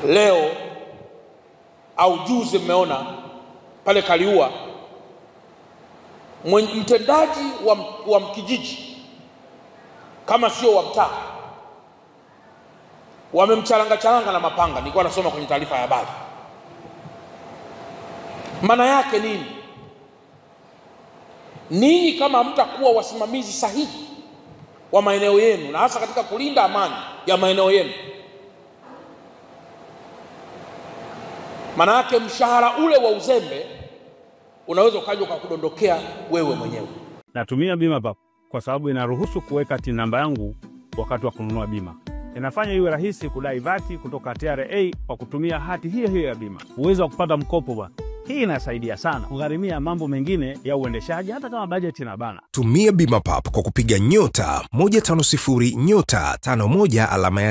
Leo au juzi mmeona pale Kaliua mtendaji wa kijiji kama sio wa mtaa wamemchalanga na mapanga. Nilikuwa nasoma kwenye taarifa ya habari. Maana yake nini? Ninyi kama mtakuwa wasimamizi sahihi wa maeneo yenu, na hasa katika kulinda amani ya maeneo yenu, maana yake mshahara ule wa uzembe unaweza ukaja ukakudondokea wewe mwenyewe. Natumia bima papo kwa sababu inaruhusu kuweka TIN namba yangu wakati wa kununua bima. Inafanya iwe rahisi kudai vati kutoka TRA kwa kutumia hati hiyo ya bima. Uwezo wa kupata mkopo bwana. Hii inasaidia sana kugharimia mambo mengine ya uendeshaji hata kama bajeti inabana. Tumia bima papo kwa kupiga *150*51 alama ya